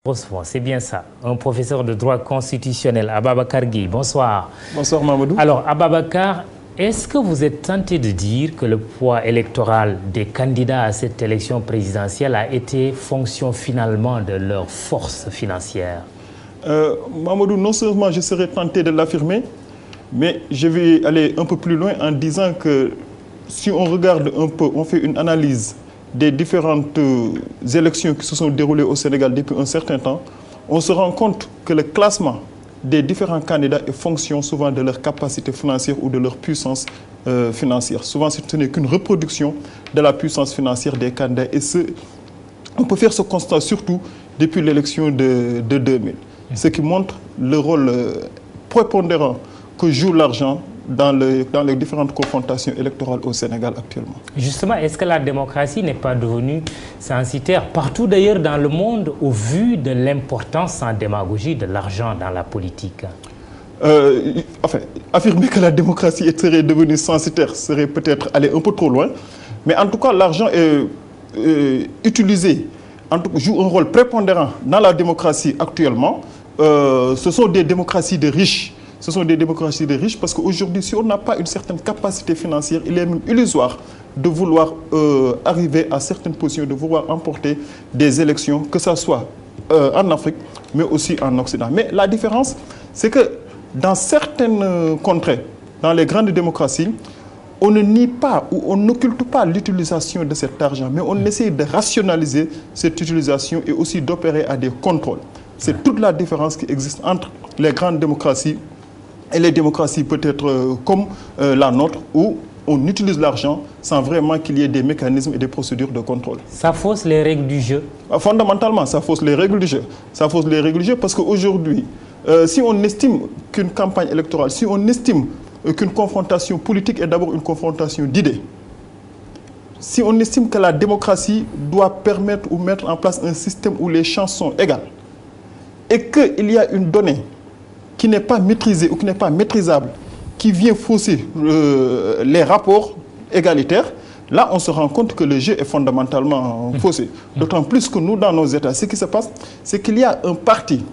Bonsoir, c'est bien ça. Un professeur de droit constitutionnel, Ababacar Gueye. Bonsoir. Bonsoir Mamadou. Alors, Ababacar, est-ce que vous êtes tenté de dire que le poids électoral des candidats à cette élection présidentielle a été fonction finalement de leur force financière? Mamadou, non seulement je serais tenté de l'affirmer, mais je vais aller un peu plus loin en disant que si on regarde un peu, on fait une analyse des différentes élections qui se sont déroulées au Sénégal depuis un certain temps, on se rend compte que le classement des différents candidats est fonction souvent de leur capacité financière ou de leur puissance financière. Souvent, ce n'est qu'une reproduction de la puissance financière des candidats. Et on peut faire ce constat surtout depuis l'élection de 2000. Ce qui montre le rôle prépondérant que joue l'argent dans les différentes confrontations électorales au Sénégal actuellement. Justement, est-ce que la démocratie n'est pas devenue censitaire partout d'ailleurs dans le monde au vu de l'importance sans démagogie de l'argent dans la politique? Enfin, affirmer que la démocratie serait devenue censitaire serait peut-être aller un peu trop loin, mais en tout cas l'argent est utilisé, joue un rôle prépondérant dans la démocratie actuellement. Ce sont des démocraties de riches. Ce sont des démocraties de riches parce qu'aujourd'hui, si on n'a pas une certaine capacité financière, il est même illusoire de vouloir arriver à certaines positions, de vouloir emporter des élections, que ce soit en Afrique, mais aussi en Occident. Mais la différence, c'est que dans certaines contrées, dans les grandes démocraties, on ne nie pas ou on n'occulte pas l'utilisation de cet argent, mais on essaie de rationaliser cette utilisation et aussi d'opérer à des contrôles. C'est toute la différence qui existe entre les grandes démocraties et les démocraties peut-être comme la nôtre, où on utilise l'argent sans vraiment qu'il y ait des mécanismes et des procédures de contrôle. Ça fausse les règles du jeu? Fondamentalement, ça fausse les règles du jeu. Ça fausse les règles du jeu parce qu'aujourd'hui, si on estime qu'une campagne électorale, si on estime qu'une confrontation politique est d'abord une confrontation d'idées, si on estime que la démocratie doit permettre ou mettre en place un système où les chances sont égales, et qu'il y a une donnée qui n'est pas maîtrisée ou qui n'est pas maîtrisable, qui vient fausser les rapports égalitaires, là on se rend compte que le jeu est fondamentalement faussé. D'autant plus que nous, dans nos États, ce qui se passe, c'est qu'il y a un parti,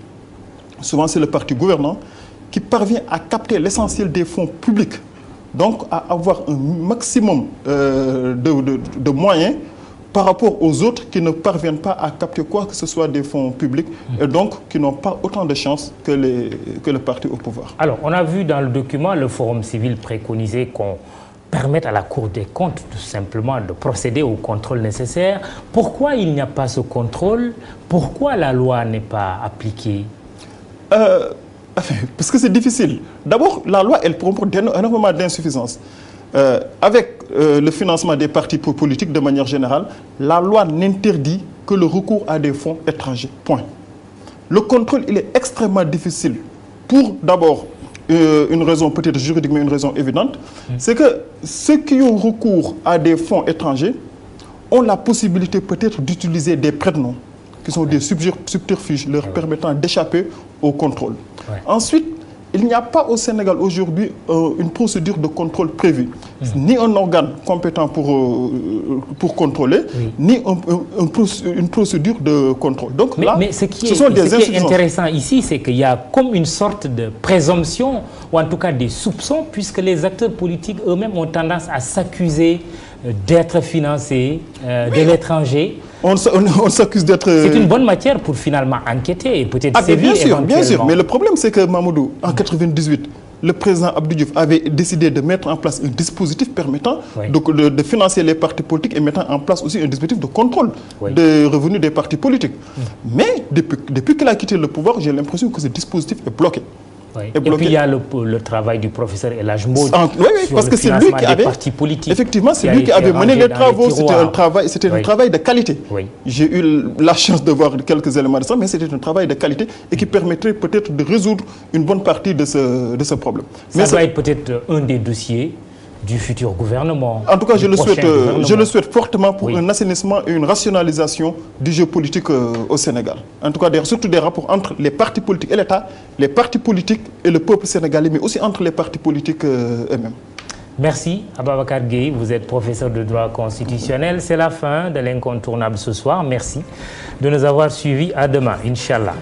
souvent c'est le parti gouvernant, qui parvient à capter l'essentiel des fonds publics, donc à avoir un maximum de moyens par rapport aux autres qui ne parviennent pas à capter quoi que ce soit des fonds publics et donc qui n'ont pas autant de chances que le parti au pouvoir. Alors, on a vu dans le document, le Forum civil préconisait qu'on permette à la Cour des comptes tout simplement de procéder au contrôle nécessaire. Pourquoi il n'y a pas ce contrôle? Pourquoi la loi n'est pas appliquée? Parce que c'est difficile. D'abord, la loi, elle comporte énormément d'insuffisances. Avec le financement des partis politiques de manière générale, la loi n'interdit que le recours à des fonds étrangers. Point. Le contrôle, il est extrêmement difficile pour d'abord une raison peut-être juridique, mais une raison évidente. C'est que ceux qui ont recours à des fonds étrangers ont la possibilité peut-être d'utiliser des prête-noms, qui sont des subterfuges leur permettant d'échapper au contrôle. Ensuite, il n'y a pas au Sénégal aujourd'hui une procédure de contrôle prévue, ni un organe compétent pour contrôler, ni une procédure de contrôle. Donc là, mais ce qui est intéressant ici, c'est qu'il y a comme une sorte de présomption, ou en tout cas des soupçons, puisque les acteurs politiques eux-mêmes ont tendance à s'accuser d'être financés de l'étranger. On s'accuse d'être... C'est une bonne matière pour finalement enquêter et peut-être sévir éventuellement. Bien sûr, mais le problème c'est que Mamadou, en 1998, le président Abdou Diouf avait décidé de mettre en place un dispositif permettant de financer les partis politiques et mettant en place aussi un dispositif de contrôle des revenus des partis politiques. Mais depuis qu'il a quitté le pouvoir, j'ai l'impression que ce dispositif est bloqué. Et puis il y a le travail du professeur El Hadj Mbodj parce que c'est lui qui avait, effectivement, c'est lui qui avait mené les travaux. C'était un travail de qualité. J'ai eu la chance de voir quelques éléments de ça, mais c'était un travail de qualité et qui permettrait peut-être de résoudre une bonne partie de ce problème. Ça doit être peut-être un des dossiers du futur gouvernement. En tout cas, je le souhaite fortement pour un assainissement et une rationalisation du jeu politique au Sénégal. En tout cas, surtout des rapports entre les partis politiques et l'État, les partis politiques et le peuple sénégalais, mais aussi entre les partis politiques eux-mêmes. Merci Ababacar Gueye, vous êtes professeur de droit constitutionnel. C'est la fin de l'incontournable ce soir. Merci de nous avoir suivis. À demain, Inch'Allah.